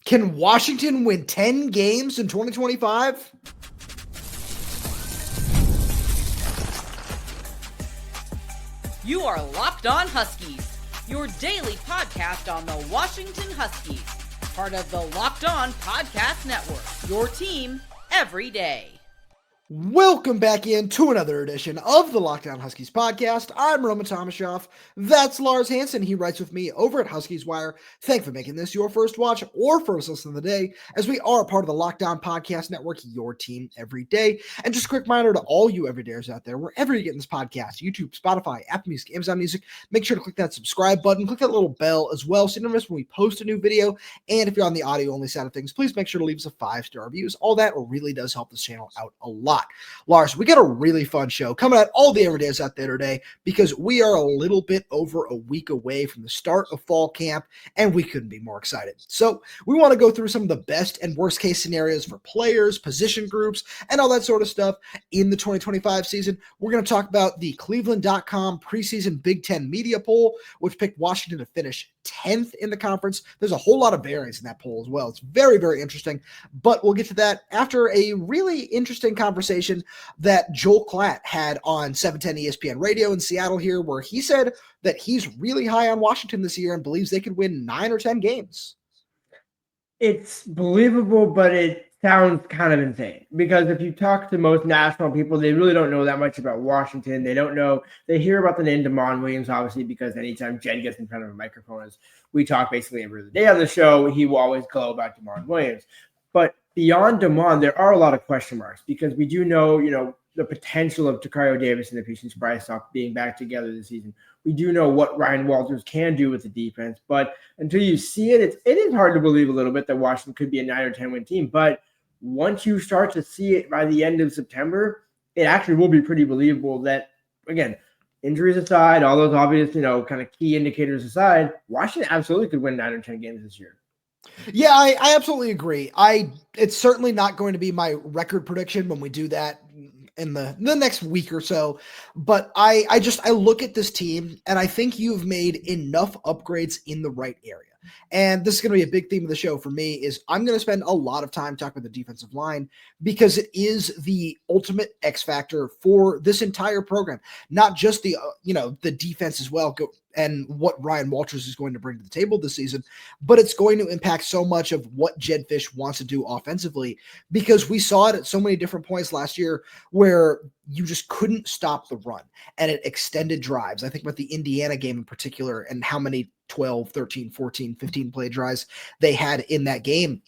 Can Washington win 10 games in 2025? You are Locked On Huskies, your daily podcast on the Washington Huskies, part of the Locked On Podcast Network, your team every day. Welcome back into another edition of the Locked On Huskies podcast. I'm Tomashoff. That's Lars Hanson. He writes with me over at Huskies Wire. Thanks for making this your first watch or first listen of the day, as we are part of the Locked On Podcast Network, your team every day. And just a quick reminder to all you everydayers out there, wherever you get this podcast, YouTube, Spotify, Apple Music, Amazon Music, make sure to click that subscribe button, click that little bell as well, so you don't miss when we post a new video. And if you're on the audio only side of things, please make sure to leave us a 5-star review. All that really does help this channel out a lot. Lars, we got a really fun show coming at all the everydays out there today, because we are a little bit over a week away from the start of fall camp, and we couldn't be more excited. So we want to go through some of the best and worst case scenarios for players, position groups, and all that sort of stuff in the 2025 season. We're going to talk about the Cleveland.com preseason Big Ten media poll, which picked Washington to finish 10th in the conference. There's a whole lot of variance in that poll as well. It's very, very interesting, but we'll get to that after a really interesting conversation that Joel Klatt had on 710 ESPN radio in Seattle here, where he said that he's really high on Washington this year and believes they could win 9 or 10 games. It's believable, but it sounds kind of insane, because if you talk to most national people, they really don't know that much about Washington. They don't know. They hear about the name Damon Williams, obviously, because anytime Jed gets in front of a microphone, as we talk basically every other day on the show, he will always go about Damon Williams. But beyond Damon, there are a lot of question marks, because we do know, the potential of Tacario Davis and the Patience Brysoff being back together this season. We do know what Ryan Walters can do with the defense, but until you see it, it is hard to believe a little bit that Washington could be a 9 or 10 win team. But once you start to see it by the end of September, it actually will be pretty believable that, again, injuries aside, all those obvious, kind of key indicators aside, Washington absolutely could win 9 or 10 games this year. Yeah, I absolutely agree. It's certainly not going to be my record prediction when we do that in the next week or so, but I look at this team and I think you've made enough upgrades in the right area. And this is going to be a big theme of the show for me, is I'm going to spend a lot of time talking about the defensive line, because it is the ultimate X factor for this entire program, not just the defense as well, and what Ryan Walters is going to bring to the table this season, but it's going to impact so much of what Jed Fish wants to do offensively, because we saw it at so many different points last year where you just couldn't stop the run, and it extended drives. I think about the Indiana game in particular, and how many 12, 13, 14, 15 play drives they had in that game.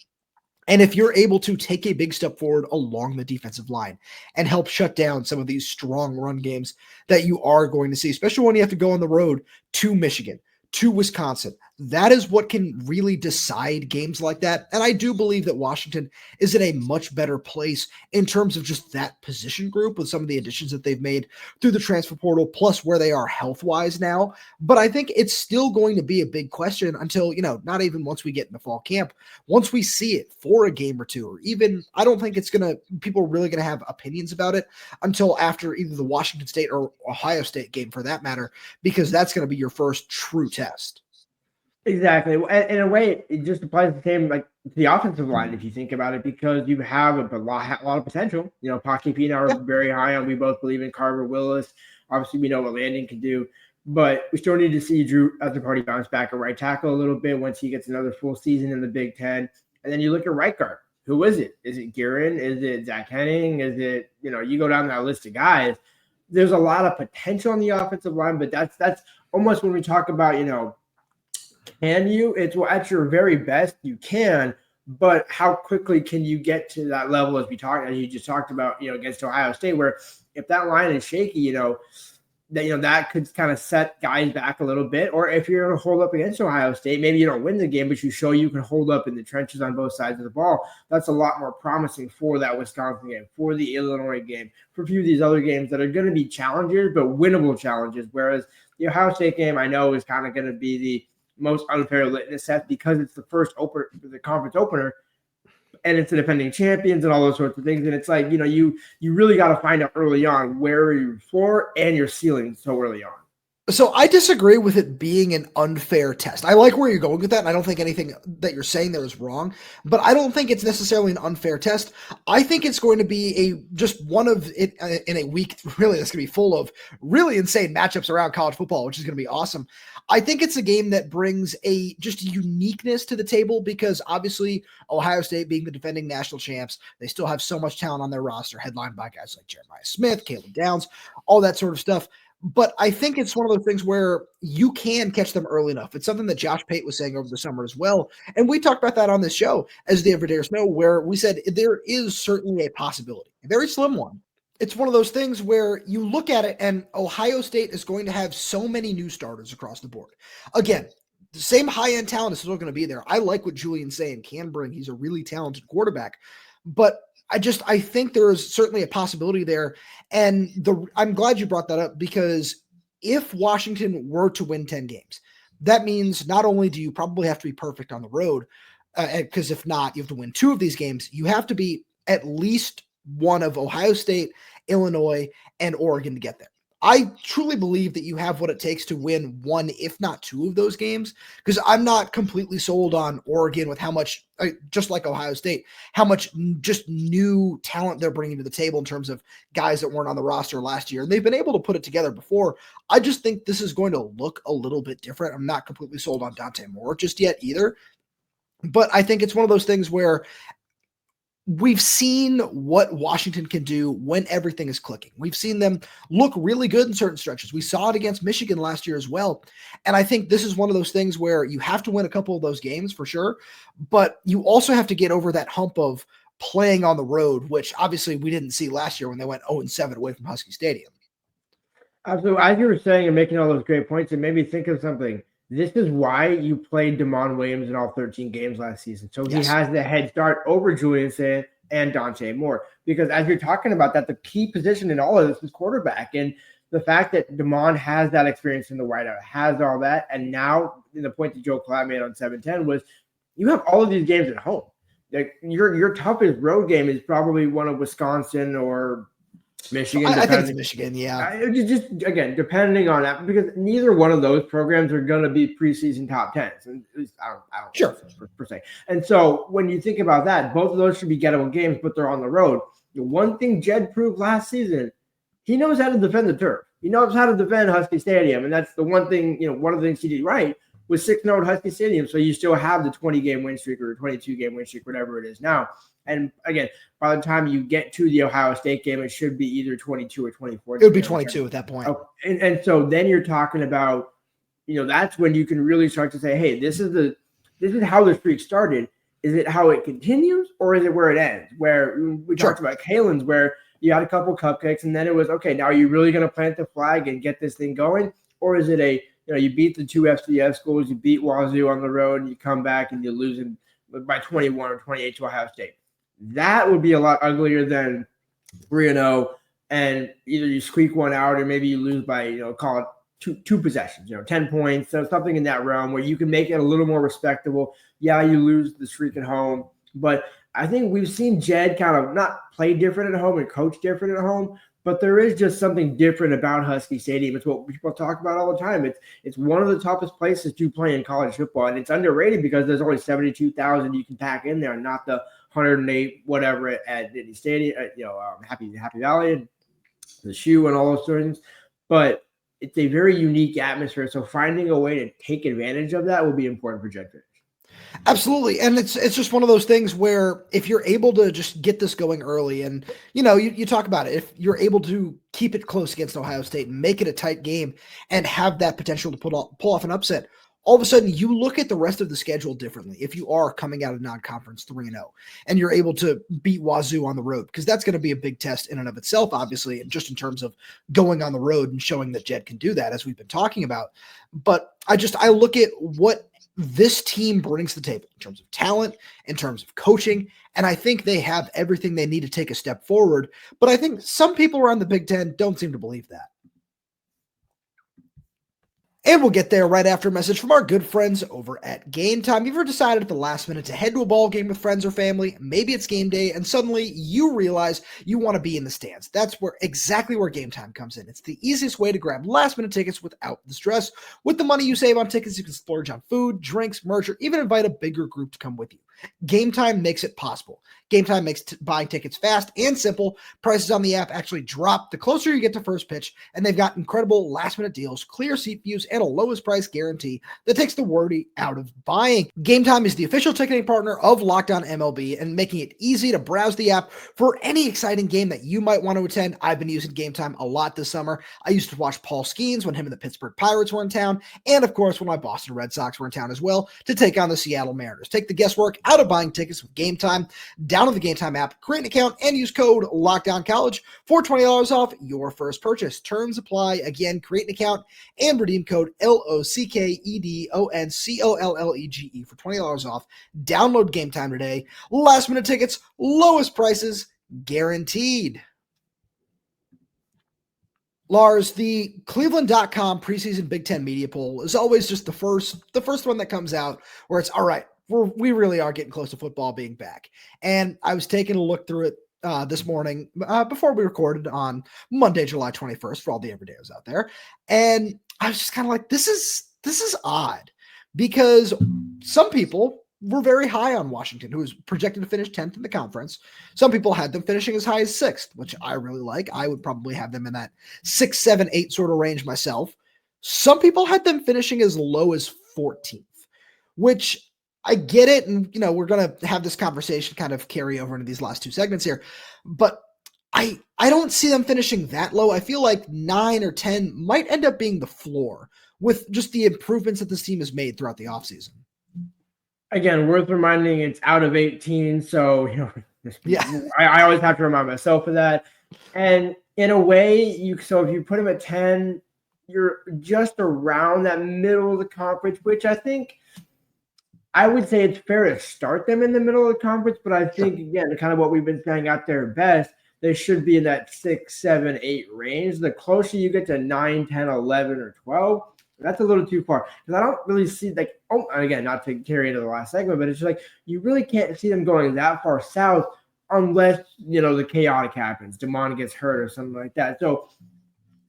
And if you're able to take a big step forward along the defensive line and help shut down some of these strong run games that you are going to see, especially when you have to go on the road to Michigan, to Wisconsin, that is what can really decide games like that. And I do believe that Washington is in a much better place in terms of just that position group, with some of the additions that they've made through the transfer portal, plus where they are health-wise now. But I think it's still going to be a big question until, not even once we get into fall camp, once we see it for a game or two, or even, I don't think people are really going to have opinions about it until after either the Washington State or Ohio State game, for that matter, because that's going to be your first true test. Exactly. In a way, it just applies the same like to the offensive line, if you think about it, because you have a lot of potential. Pocky P and I are very high on. We both believe in Carver Willis. Obviously, we know what Landon can do, but we still need to see Drew Party bounce back at right tackle a little bit once he gets another full season in the Big Ten. And then you look at right guard. Who is it? Is it Guerin? Is it Zach Henning? Is it, you go down that list of guys. There's a lot of potential on the offensive line, but that's almost when we talk about, can you? It's at your very best you can, but how quickly can you get to that level as you just talked about, against Ohio State, where if that line is shaky, that could kind of set guys back a little bit. Or if you're going to hold up against Ohio State, maybe you don't win the game, but you show you can hold up in the trenches on both sides of the ball. That's a lot more promising for that Wisconsin game, for the Illinois game, for a few of these other games that are going to be challenges, but winnable challenges. Whereas the Ohio State game, I know, is kind of going to be the most unfair litmus test, because it's the first the conference opener, and it's the defending champions and all those sorts of things. And it's like, you really got to find out early on where are your floor and your ceiling so early on. So I disagree with it being an unfair test. I like where you're going with that, and I don't think anything that you're saying there is wrong, but I don't think it's necessarily an unfair test. I think it's going to be just one of it in a week, really, that's going to be full of really insane matchups around college football, which is going to be awesome. I think it's a game that brings just uniqueness to the table because obviously Ohio State being the defending national champs, they still have so much talent on their roster, headlined by guys like Jeremiah Smith, Caleb Downs, all that sort of stuff. But I think it's one of those things where you can catch them early enough. It's something that Josh Pate was saying over the summer as well. And we talked about that on this show as the Everydayers know, where we said there is certainly a possibility, a very slim one. It's one of those things where you look at it and Ohio State is going to have so many new starters across the board. Again, the same high-end talent is still going to be there. I like what Julian Sayin can bring. He's a really talented quarterback. But I think there is certainly a possibility there. And I'm glad you brought that up because if Washington were to win 10 games, that means not only do you probably have to be perfect on the road, because if not, you have to win 2 of these games. You have to be at least one of Ohio State, Illinois, and Oregon to get there. I truly believe that you have what it takes to win 1, if not 2 of those games, because I'm not completely sold on Oregon with how much, just like Ohio State, how much just new talent they're bringing to the table in terms of guys that weren't on the roster last year. And they've been able to put it together before. I just think this is going to look a little bit different. I'm not completely sold on Dante Moore just yet either. But I think it's one of those things where we've seen what Washington can do when everything is clicking. We've seen them look really good in certain stretches. We saw it against Michigan last year as well. And I think this is one of those things where you have to win a couple of those games for sure, but you also have to get over that hump of playing on the road, which obviously we didn't see last year when they went 0-7 away from Husky Stadium. Absolutely. As you were saying and making all those great points, it made me think of something. This is why you played Damon Williams in all 13 games last season. So he has the head start over Julian Sayin and Dante Moore. Because as you're talking about that, the key position in all of this is quarterback. And the fact that Damon has that experience in the whiteout, has all that, and now the point that Joel Klatt made on 710 was you have all of these games at home. Like your toughest road game is probably one of Wisconsin or Michigan. I think it's Michigan, yeah. Just again, depending on that, because neither one of those programs are going to be preseason top 10s. And I don't sure per se. And so when you think about that, both of those should be gettable games, but they're on the road. The one thing Jed proved last season, he knows how to defend the turf. He knows how to defend Husky Stadium, and that's the one thing. One of the things he did right was 6-0 at Husky Stadium. So you still have the 20-game win streak or 22-game win streak, whatever it is now. And again, by the time you get to the Ohio State game, it should be either 22 or 24. It would be 22 at that point. Oh, and so then you're talking about, that's when you can really start to say, hey, this is how the streak started. Is it how it continues, or is it where it ends? Where we talked about Kalen's, where you had a couple cupcakes, and then it was, okay, now are you really going to plant the flag and get this thing going? Or is it you beat the 2 FCS schools, you beat Wazoo on the road, and you come back and you lose by 21 or 28 to Ohio State? That would be a lot uglier than 3-0, and either you squeak one out or maybe you lose by, call it two possessions, 10 points, so something in that realm where you can make it a little more respectable. Yeah, you lose the streak at home, but I think we've seen Jed kind of not play different at home and coach different at home, but there is just something different about Husky Stadium. It's what people talk about all the time. It's one of the toughest places to play in college football, and it's underrated because there's only 72,000 you can pack in there, not the 108 whatever at Nittany Stadium, Happy Valley and the Shoe and all those things. But it's a very unique atmosphere. So finding a way to take advantage of that will be important for Jed Fish. Absolutely. And it's just one of those things where if you're able to just get this going early and, you talk about it, if you're able to keep it close against Ohio State and make it a tight game and have that potential to pull off an upset, all of a sudden you look at the rest of the schedule differently. If you are coming out of non-conference 3-0 and you're able to beat Wazoo on the road, because that's going to be a big test in and of itself, obviously, just in terms of going on the road and showing that Jed can do that, as we've been talking about. But I look at what this team brings to the table in terms of talent, in terms of coaching, and I think they have everything they need to take a step forward. But I think some people around the Big Ten don't seem to believe that. And we'll get there right after a message from our good friends over at Game Time. You've ever decided at the last minute to head to a ball game with friends or family? Maybe it's game day, and suddenly you realize you want to be in the stands. That's exactly where Game Time comes in. It's the easiest way to grab last-minute tickets without the stress. With the money you save on tickets, you can splurge on food, drinks, merch, or even invite a bigger group to come with you. Game Time makes it possible. Game Time makes buying tickets fast and simple. Prices on the app actually drop the closer you get to first pitch, and they've got incredible last-minute deals, clear seat views, and a lowest price guarantee that takes the worry out of buying. Game Time is the official ticketing partner of Locked On MLB and making it easy to browse the app for any exciting game that you might want to attend. I've been using Game Time a lot this summer. I used to watch Paul Skeens when him and the Pittsburgh Pirates were in town, and of course when my Boston Red Sox were in town as well to take on the Seattle Mariners. Take the guesswork out of buying tickets with Game Time. Download the Game Time app, create an account, and use code LOCKDOWNCollege for $20 off your first purchase. Terms apply. Again, create an account and redeem code LOCKEDONCOLLEGE for $20 off. Download Game Time today. Last minute tickets, lowest prices guaranteed. Lars, the Cleveland.com preseason Big Ten media poll is always just the first one that comes out where it's all right. We really are getting close to football being back. And I was taking a look through it this morning before we recorded on Monday, July 21st for all the everydayers out there. And I was just kind of like, this is odd because some people were very high on Washington, who was projected to finish 10th in the conference. Some people had them finishing as high as 6th, which I really like. I would probably have them in that 6, 7, 8 sort of range myself. Some people had them finishing as low as 14th, which I get it. And, we're going to have this conversation kind of carry over into these last two segments here, but I don't see them finishing that low. I feel like 9 or 10 might end up being the floor with just the improvements that this team has made throughout the offseason. Again, worth reminding it's out of 18. So, yeah, I always have to remind myself of that. And in a way, so if you put them at 10, you're just around that middle of the conference, which I think I would say it's fair to start them in the middle of the conference, but I think, again, kind of what we've been saying out there best, they should be in that 6, 7, 8 range. The closer you get to 9, 10, 11, or 12, that's a little too far. Because I don't really see, again, not to carry into the last segment, but it's just like you really can't see them going that far south unless, the chaotic happens. Damon gets hurt or something like that. So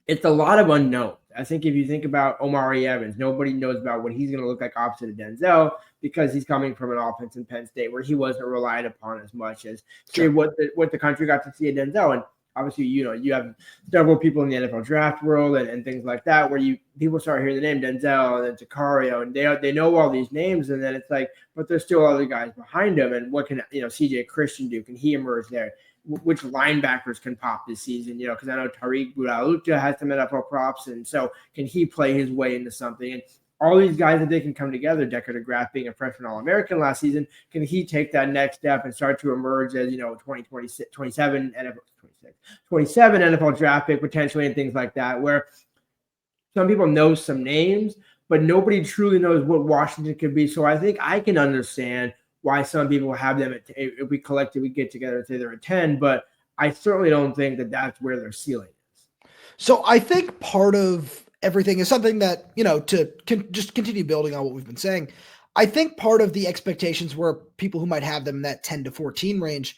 it's a lot of unknowns. I think if you think about Omari Evans, nobody knows about what he's going to look like opposite of Denzel because he's coming from an offense in Penn State where he wasn't relied upon as much as what the country got to see at Denzel. And obviously, you have several people in the NFL draft world and things like that where people start hearing the name Denzel and then Tacario, and they know all these names, and then it's like, but there's still other guys behind him. And what can CJ Christian do? Can he emerge there? Which linebackers can pop this season, because I know Tariq Bulalucha has some NFL props, and so can he play his way into something? And all these guys that they can come together, Decker DeGraff being a freshman All-American last season, can he take that next step and start to emerge as, 27 NFL draft pick potentially and things like that, where some people know some names, but nobody truly knows what Washington could be. So I think I can understand why some people have them if we collectively get together and say they're at 10, but I certainly don't think that that's where their ceiling is. So I think part of everything is something that, just continue building on what we've been saying. I think part of the expectations were people who might have them in that 10 to 14 range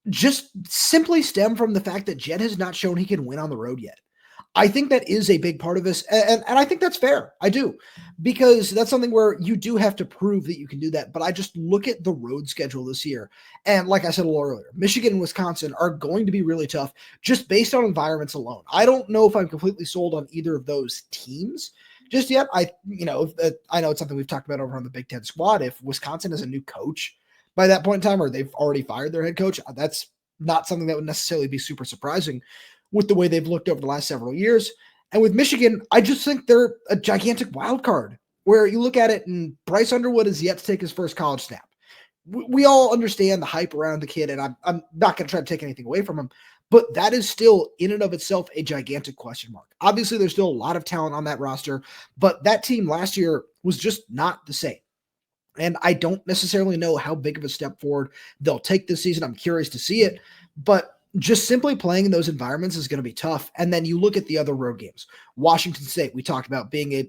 just simply stem from the fact that Jed has not shown he can win on the road yet. I think that is a big part of this. And I think that's fair. I do, because that's something where you do have to prove that you can do that. But I just look at the road schedule this year. And like I said a little earlier, Michigan and Wisconsin are going to be really tough just based on environments alone. I don't know if I'm completely sold on either of those teams just yet. I know it's something we've talked about over on the Big Ten squad. If Wisconsin is a new coach by that point in time, or they've already fired their head coach, that's not something that would necessarily be super surprising with the way they've looked over the last several years. And with Michigan, I just think they're a gigantic wild card where you look at it and Bryce Underwood is yet to take his first college snap. We all understand the hype around the kid, and I'm not going to try to take anything away from him, but that is still in and of itself a gigantic question mark. Obviously, there's still a lot of talent on that roster, but that team last year was just not the same. And I don't necessarily know how big of a step forward they'll take this season. I'm curious to see it, but just simply playing in those environments is going to be tough. And then you look at the other road games. Washington State, we talked about being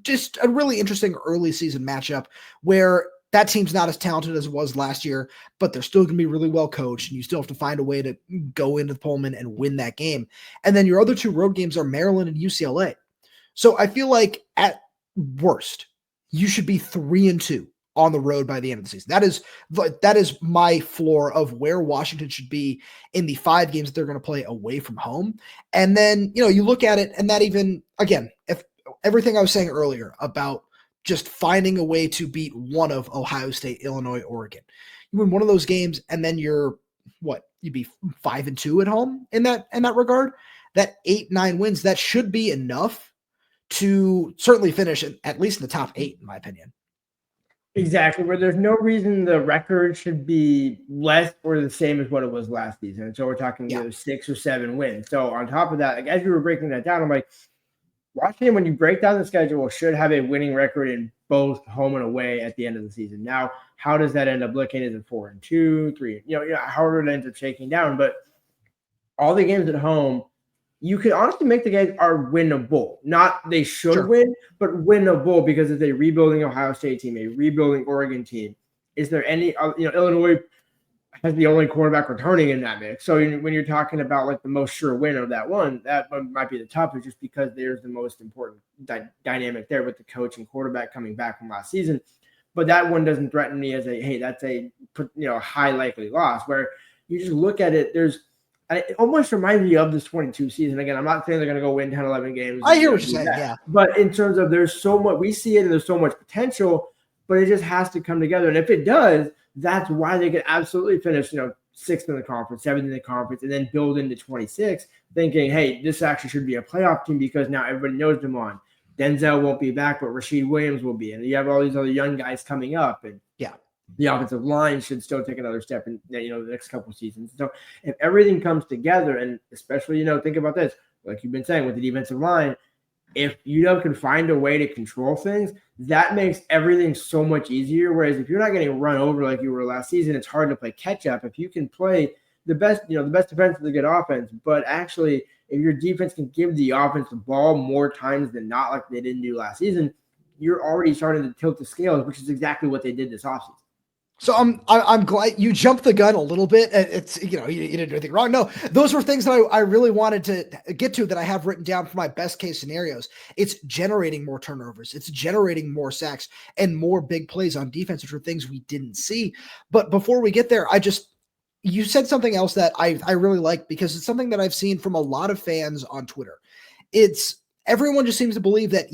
just a really interesting early season matchup where that team's not as talented as it was last year, but they're still going to be really well coached, and you still have to find a way to go into Pullman and win that game. And then your other two road games are Maryland and UCLA. So I feel like at worst, you should be 3-2 on the road by the end of the season. That is my floor of where Washington should be in the 5 games that they're going to play away from home. And then, you look at it, and that even, again, if everything I was saying earlier about just finding a way to beat one of Ohio State, Illinois, Oregon, you win one of those games, and then you'd be 5-2 at home in that regard. That 8-9 wins, that should be enough to certainly finish at least in the top 8, in my opinion. Exactly, where there's no reason the record should be less or the same as what it was last season. And so we're talking 6 or 7 wins. So on top of that, like, as you were breaking that down, I'm like, Washington, when you break down the schedule, should have a winning record in both home and away at the end of the season. Now, how does that end up looking? Is it 4-2, 3? However it ends up shaking down. But all the games at home, you could honestly make the games are winnable. Not they should win, but winnable, because it's a rebuilding Ohio State team, a rebuilding Oregon team. Is there any, Illinois has the only quarterback returning in that mix. So when you're talking about like the most sure win of that one, that might be the toughest, just because there's the most important dynamic there with the coach and quarterback coming back from last season. But that one doesn't threaten me as that's a high likely loss, where you just look at it. It almost reminds me of this 22 season. Again, I'm not saying they're going to go win 10, 11 games. I hear what you're saying, yeah. But in terms of there's so much, we see it and there's so much potential, but it just has to come together. And if it does, that's why they could absolutely finish, 6th in the conference, 7th in the conference, and then build into 26, thinking, hey, this actually should be a playoff team, because now everybody knows them on. Denzel won't be back, but Rasheed Williams will be. And you have all these other young guys coming up. And the offensive line should still take another step in, the next couple of seasons. So if everything comes together, and especially, think about this, like you've been saying with the defensive line, if can find a way to control things, that makes everything so much easier. Whereas if you're not getting run over like you were last season, it's hard to play catch up. If you can play the best defense is a good offense, but actually if your defense can give the offense the ball more times than not, like they didn't do last season, you're already starting to tilt the scales, which is exactly what they did this offseason. So I'm glad you jumped the gun a little bit. It's, you didn't do anything wrong. No, those were things that I really wanted to get to, that I have written down for my best case scenarios. It's generating more turnovers. It's generating more sacks and more big plays on defense, which are things we didn't see. But before we get there, you said something else that I really like, because it's something that I've seen from a lot of fans on Twitter. Everyone just seems to believe that,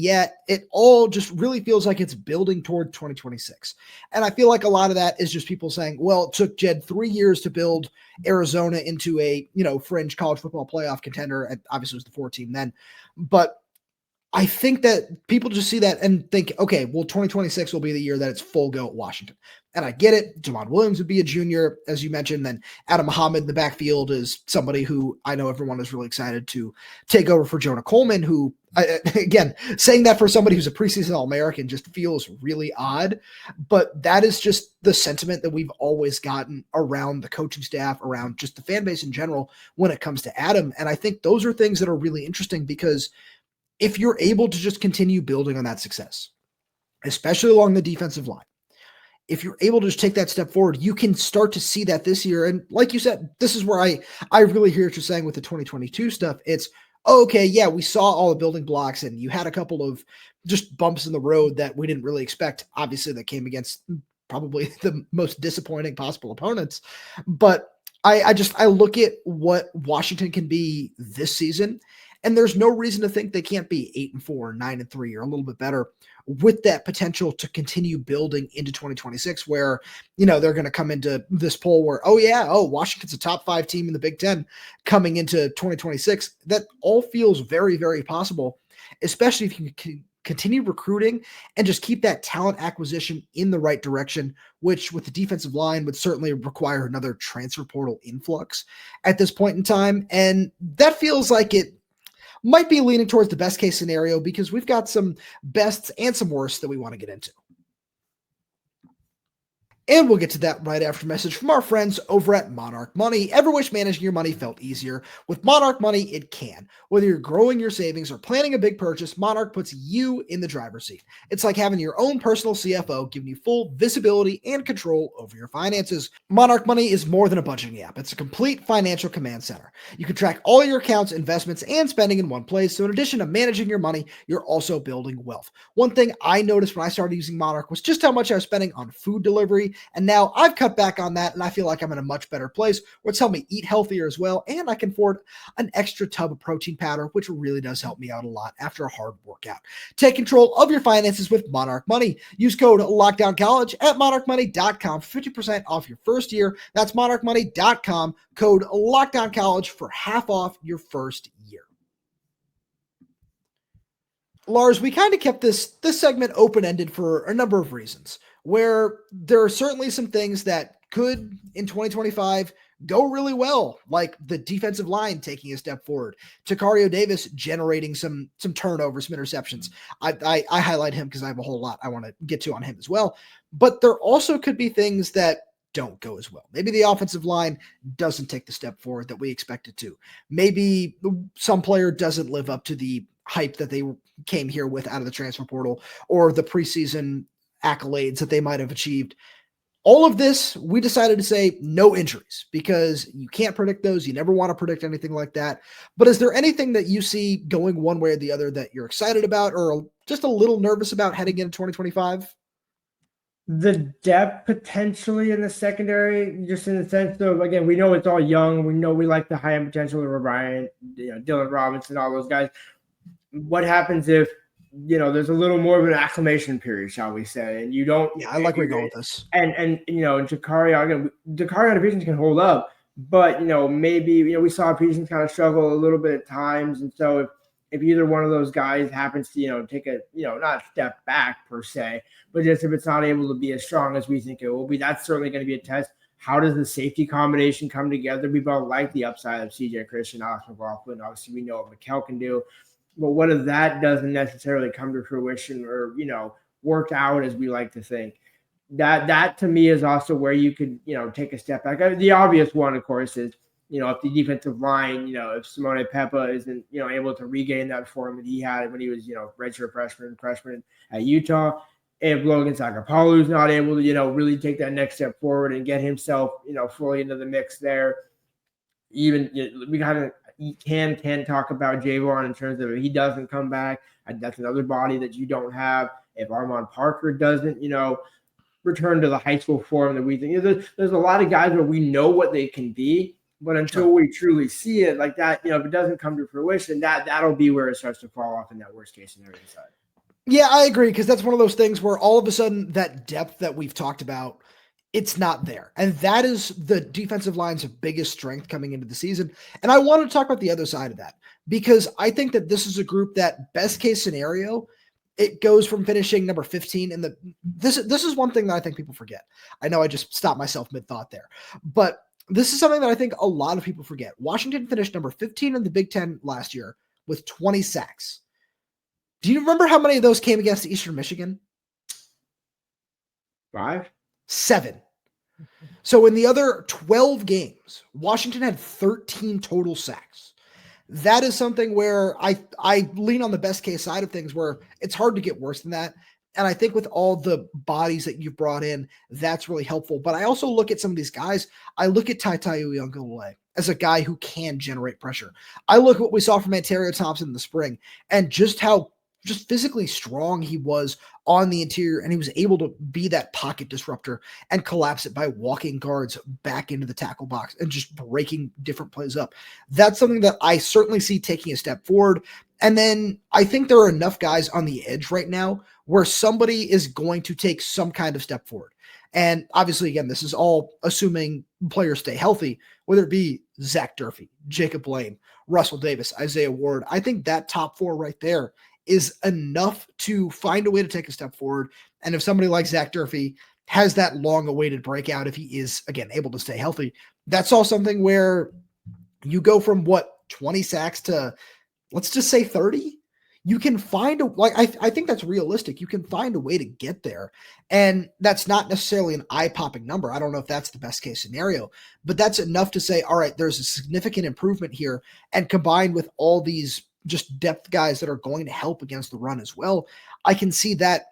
it all just really feels like it's building toward 2026. And I feel like a lot of that is just people saying, well, it took Jed 3 years to build Arizona into a, fringe college football playoff contender. And obviously it was the 4 team then. But I think that people just see that and think, okay, well, 2026 will be the year that it's full go at Washington. And I get it. Jamon Williams would be a junior, as you mentioned. Then Adam Muhammad in the backfield is somebody who I know everyone is really excited to take over for Jonah Coleman, who, again, saying that for somebody who's a preseason All-American just feels really odd. But that is just the sentiment that we've always gotten around the coaching staff, around just the fan base in general when it comes to Adam. And I think those are things that are really interesting, because if you're able to just continue building on that success, especially along the defensive line, if you're able to just take that step forward, you can start to see that this year. And like you said, this is where I really hear what you're saying with the 2022 stuff. It's, okay, yeah, we saw all the building blocks, and you had a couple of just bumps in the road that we didn't really expect. Obviously, that came against probably the most disappointing possible opponents. But I look at what Washington can be this season, and there's no reason to think they can't be 8-4, 9-3, or a little bit better, with that potential to continue building into 2026, where, they're going to come into this poll where, Washington's a top 5 team in the Big Ten coming into 2026. That all feels very, very possible, especially if you can continue recruiting and just keep that talent acquisition in the right direction, which with the defensive line would certainly require another transfer portal influx at this point in time. And that feels like it might be leaning towards the best case scenario, because we've got some bests and some worsts that we want to get into. And we'll get to that right after a message from our friends over at Monarch Money. Ever wish managing your money felt easier? With Monarch Money, it can. Whether you're growing your savings or planning a big purchase, Monarch puts you in the driver's seat. It's like having your own personal CFO, giving you full visibility and control over your finances. Monarch Money is more than a budgeting app. It's a complete financial command center. You can track all your accounts, investments, and spending in one place. So in addition to managing your money, you're also building wealth. One thing I noticed when I started using Monarch was just how much I was spending on food delivery. And now I've cut back on that, and I feel like I'm in a much better place where it's helped me eat healthier as well. And I can afford an extra tub of protein powder, which really does help me out a lot after a hard workout. Take control of your finances with Monarch Money. Use code LockdownCollege at monarchmoney.com for 50% off your first year. That's monarchmoney.com, code LockdownCollege for half off your first year. Lars, we kind of kept this segment open-ended for a number of reasons, where there are certainly some things that could, in 2025, go really well, like the defensive line taking a step forward, Tacario Davis generating some turnovers, some interceptions. I highlight him because I have a whole lot I want to get to on him as well. But there also could be things that don't go as well. Maybe the offensive line doesn't take the step forward that we expect it to. Maybe some player doesn't live up to the hype that they came here with out of the transfer portal or the preseason accolades that they might have achieved. All of this, we decided to say no injuries because you can't predict those. You never want to predict anything like that. But is there anything that you see going one way or the other that you're excited about or just a little nervous about heading into 2025? The depth potentially in the secondary, just in the sense of, again, we know it's all young. We know we like the high end potential of O'Brien, Dylan Robinson, all those guys. What happens if, there's a little more of an acclimation period, shall we say, and you don't. Yeah, I like where you're going with this. And Tacario, again, Tacario and Peterson can hold up, but maybe we saw Peterson kind of struggle a little bit at times, and so if either one of those guys happens to take a not step back per se, but just if it's not able to be as strong as we think it will be, that's certainly going to be a test. How does the safety combination come together? We both like the upside of CJ Christian, Alex McLaughlin. Obviously, we know what Mikkel can do. But what if that doesn't necessarily come to fruition or, work out as we like to think? That to me is also where you could, take a step back. The obvious one, of course, is, if the defensive line, if Simone Peppa isn't, able to regain that form that he had when he was, redshirt freshman at Utah. If Logan Sakapalu is not able to, really take that next step forward and get himself, fully into the mix there. Even we can talk about Javon in terms of if he doesn't come back, that's another body that you don't have. If Armand Parker doesn't, return to the high school form that we think, there's a lot of guys where we know what they can be, but until we truly see it like that, if it doesn't come to fruition, that'll be where it starts to fall off in that worst case scenario side. Yeah, I agree, because that's one of those things where all of a sudden that depth that we've talked about, it's not there. And that is the defensive line's biggest strength coming into the season. And I want to talk about the other side of that, because I think that this is a group that best case scenario, it goes from finishing number 15 in this is one thing that I think people forget. I know I just stopped myself mid-thought there, but this is something that I think a lot of people forget. Washington finished number 15 in the Big Ten last year with 20 sacks. Do you remember how many of those came against Eastern Michigan? 5? 7. So in the other 12 games, Washington had 13 total sacks. That is something where I lean on the best case side of things, where it's hard to get worse than that. And I think with all the bodies that you've brought in, that's really helpful. But I also look at some of these guys. I look at Taitayu Uyunglele as a guy who can generate pressure. I look at what we saw from Ontario Thompson in the spring and just how physically strong he was on the interior, and he was able to be that pocket disruptor and collapse it by walking guards back into the tackle box and just breaking different plays up. That's something that I certainly see taking a step forward. And then I think there are enough guys on the edge right now where somebody is going to take some kind of step forward. And obviously, again, this is all assuming players stay healthy, whether it be Zach Durfee, Jacob Lane, Russell Davis, Isaiah Ward. I think that top 4 right there is enough to find a way to take a step forward. And if somebody like Zach Durfee has that long-awaited breakout, if he is, again, able to stay healthy, that's all something where you go from 20 sacks to, let's just say 30. you can find I think that's realistic. You can find a way to get there. And that's not necessarily an eye-popping number. I don't know if that's the best case scenario, but that's enough to say, all right, there's a significant improvement here. And combined with all these just depth guys that are going to help against the run as well, I can see that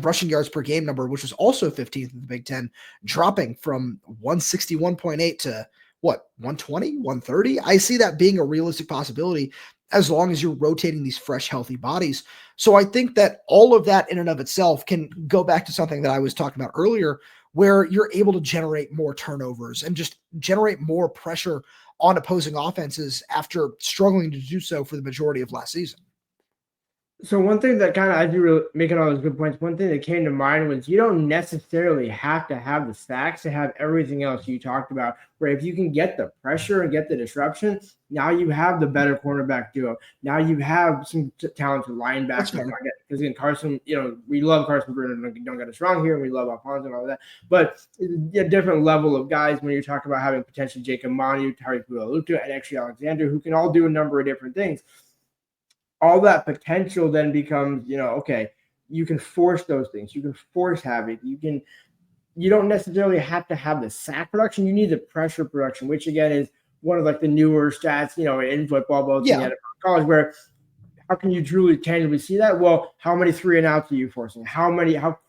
rushing yards per game number, which was also 15th in the Big Ten, dropping from 161.8 to 120, 130. I see that being a realistic possibility as long as you're rotating these fresh, healthy bodies. So I think that all of that in and of itself can go back to something that I was talking about earlier, where you're able to generate more turnovers and just generate more pressure on opposing offenses after struggling to do so for the majority of last season. So one thing that kind of, as you were making all those good points, one thing that came to mind was you don't necessarily have to have the sacks to have everything else you talked about, where if you can get the pressure and get the disruption, now you have the better cornerback duo. Now you have some talented linebackers. Because again, Carson, we love Carson Bruno, don't get us wrong here, and we love Alfonso and all that. But a different level of guys when you're talking about having potentially Jacob Manu, Tariq Bulalutu, and actually Alexander, who can all do a number of different things. All that potential then becomes, okay, you can force those things. You can force havoc. You don't necessarily have to have the sack production. You need the pressure production, which again is one of the newer stats, in football, both in college, where how can you truly tangibly see that? Well, how many 3 and outs are you forcing? How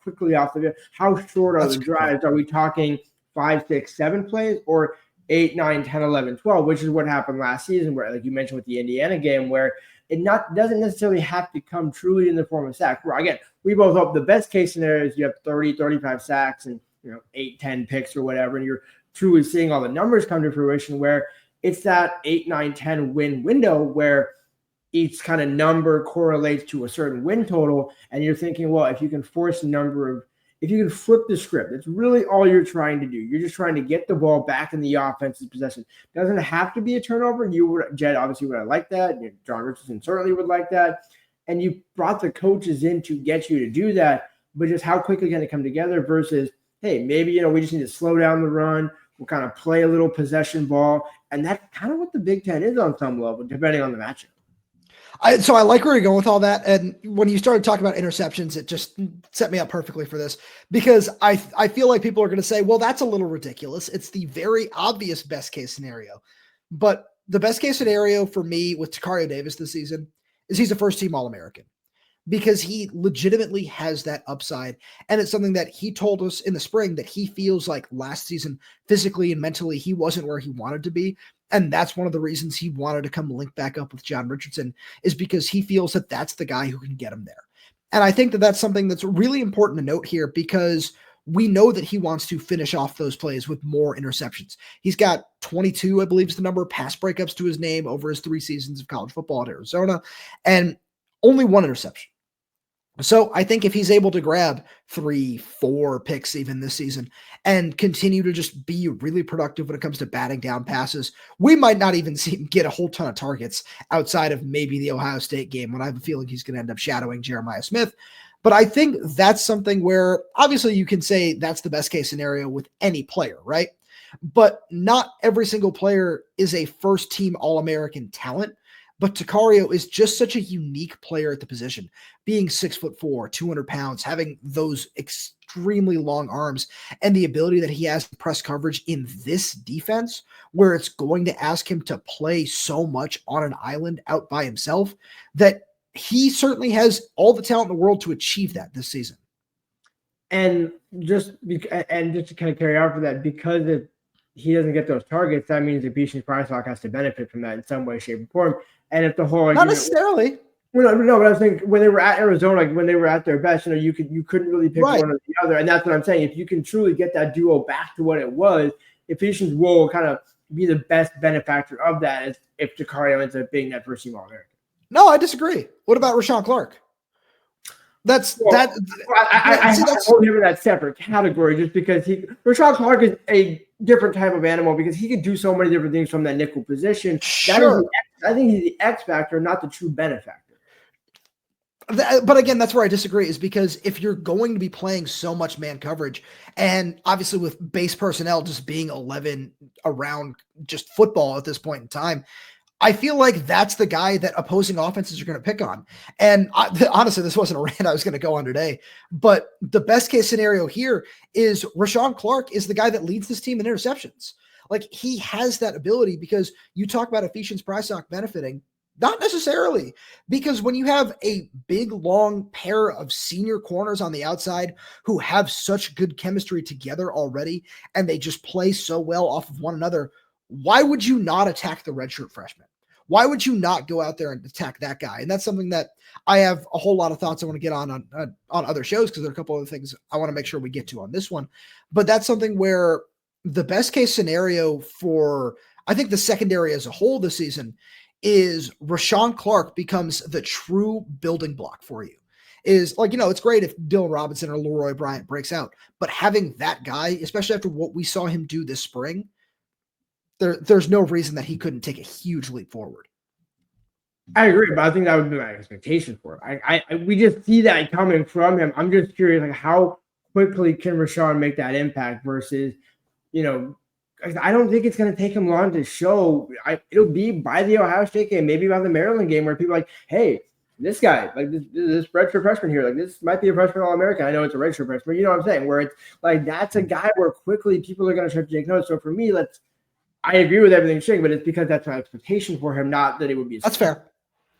quickly off the field? How short are the drives? Are we talking 5, 6, 7 plays or 8, 9, 10, 11, 12, which is what happened last season, where, like you mentioned with the Indiana game, where it doesn't necessarily have to come truly in the form of sacks. Where, again, we both hope the best case scenario is you have 30, 35 sacks and 8, 10 picks or whatever, and you're truly seeing all the numbers come to fruition, where it's that 8, 9, 10 win window where each kind of number correlates to a certain win total, and you're thinking, well, if you can force a number of, if you can flip the script, that's really all you're trying to do. You're just trying to get the ball back in the offense's possession. It doesn't have to be a turnover. Jed obviously would have liked that. John Richardson certainly would like that. And you brought the coaches in to get you to do that, but just how quickly can it come together versus, hey, maybe, we just need to slow down the run. We'll kind of play a little possession ball. And that's kind of what the Big Ten is on some level, depending on the matchup. So I like where you're going with all that. And when you started talking about interceptions, it just set me up perfectly for this, because I feel like people are going to say, well, that's a little ridiculous. It's the very obvious best case scenario. But the best case scenario for me with Tacario Davis this season is he's a first team All-American, because he legitimately has that upside. And it's something that he told us in the spring that he feels like last season, physically and mentally, he wasn't where he wanted to be. And that's one of the reasons he wanted to come link back up with John Richardson, is because he feels that that's the guy who can get him there. And I think that that's something that's really important to note here, because we know that he wants to finish off those plays with more interceptions. He's got 22, I believe is the number of pass breakups to his name over his 3 seasons of college football at Arizona, and only 1 interception. So I think if he's able to grab 3, 4 picks even this season and continue to just be really productive when it comes to batting down passes, we might not even see him get a whole ton of targets outside of maybe the Ohio State game, when I have a feeling he's going to end up shadowing Jeremiah Smith. But I think that's something where obviously you can say that's the best case scenario with any player, right? But not every single player is a first team All-American talent. But Tacario is just such a unique player at the position, being 6'4", 200 pounds, having those extremely long arms, and the ability that he has to press coverage in this defense, where it's going to ask him to play so much on an island out by himself, that he certainly has all the talent in the world to achieve that this season. And just to kind of carry out for that, because he doesn't get those targets, that means the Bichon Price Hawk has to benefit from that in some way, shape, or form. And if the whole not necessarily. Well, no, but I was thinking when they were at Arizona, like when they were at their best, you couldn't really pick one or the other. And that's what I'm saying. If you can truly get that duo back to what it was, if Bichon will kind of be the best benefactor of that, is if Tacario ends up being that first team All-American. No, I disagree. What about Rahshawn Clark? I hold him in that separate category, just because Rahshawn Clark is a different type of animal, because he can do so many different things from that nickel position. Sure. I think he's the X factor, not the true benefactor. But again, that's where I disagree, is because if you're going to be playing so much man coverage, and obviously with base personnel just being 11 around just football at this point in time, I feel like that's the guy that opposing offenses are going to pick on. And honestly, this wasn't a rant I was going to go on today, but the best case scenario here is Rahshawn Clark is the guy that leads this team in interceptions. Like, he has that ability, because you talk about Ephesians Prysock benefiting. Not necessarily, because when you have a big, long pair of senior corners on the outside who have such good chemistry together already, and they just play so well off of one another, why would you not attack the redshirt freshman? Why would you not go out there and attack that guy? And that's something that I have a whole lot of thoughts I want to get on other shows, because there are a couple of things I want to make sure we get to on this one. But that's something where the best case scenario for, I think, the secondary as a whole this season is Rahshawn Clark becomes the true building block for you. Is like, it's great if Dylan Robinson or Leroy Bryant breaks out, but having that guy, especially after what we saw him do this spring, there's no reason that he couldn't take a huge leap forward. I agree, but I think that would be my expectation for it. We just see that coming from him. I'm just curious, like, how quickly can Rahshawn make that impact versus, I don't think it's going to take him long to show. It'll be by the Ohio State game, maybe by the Maryland game, where people are like, hey, this guy, like this redshirt freshman here, like this might be a freshman All-American. I know it's a redshirt freshman, you know what I'm saying? Where it's like, that's a guy where quickly people are going to start to take notes. So for me, I agree with everything you're saying, but it's because that's my expectation for him, not that it would be. That's fair.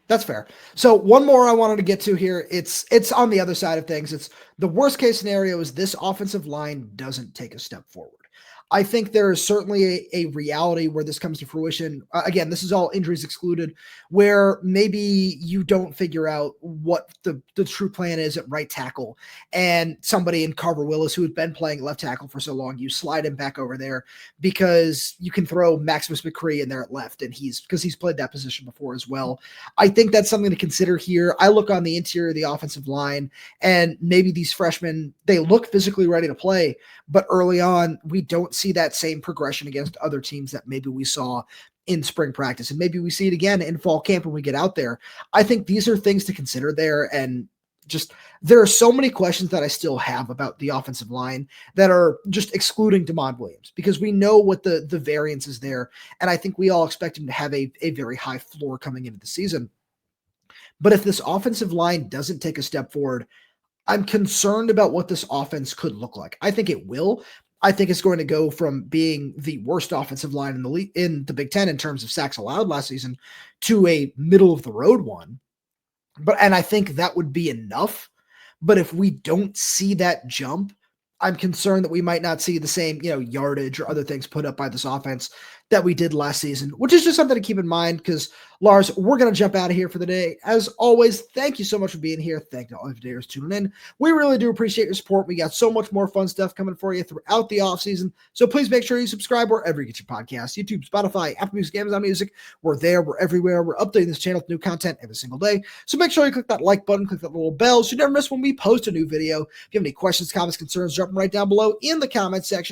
That's fair. So one more I wanted to get to here. It's on the other side of things. It's the worst case scenario is this offensive line doesn't take a step forward. I think there is certainly a reality where this comes to fruition. Again, this is all injuries excluded, where maybe you don't figure out what the true plan is at right tackle, and somebody in Carver Willis, who had been playing left tackle for so long, you slide him back over there because you can throw Maximus McCree in there at left, and he's played that position before as well. I think that's something to consider here. I look on the interior of the offensive line, and maybe these freshmen, they look physically ready to play, but early on, we don't see that same progression against other teams that maybe we saw in spring practice. And maybe we see it again in fall camp when we get out there. I think these are things to consider there. And just, there are so many questions that I still have about the offensive line that are just excluding DeMond Williams, because we know what the variance is there. And I think we all expect him to have a very high floor coming into the season. But if this offensive line doesn't take a step forward, I'm concerned about what this offense could look like. I think it will. I think it's going to go from being the worst offensive line in the Big Ten in terms of sacks allowed last season to a middle of the road one. And I think that would be enough. But if we don't see that jump, I'm concerned that we might not see the same, yardage or other things put up by this offense that we did last season, which is just something to keep in mind. Because, Lars, we're going to jump out of here for the day. As always, thank you so much for being here. Thank you to all of you tuning in. We really do appreciate your support. We got so much more fun stuff coming for you throughout the offseason. So please make sure you subscribe wherever you get your podcasts, YouTube, Spotify, Apple Music, Amazon Music. We're there. We're everywhere. We're updating this channel with new content every single day. So make sure you click that like button, click that little bell so you never miss when we post a new video. If you have any questions, comments, concerns, drop them right down below in the comments section.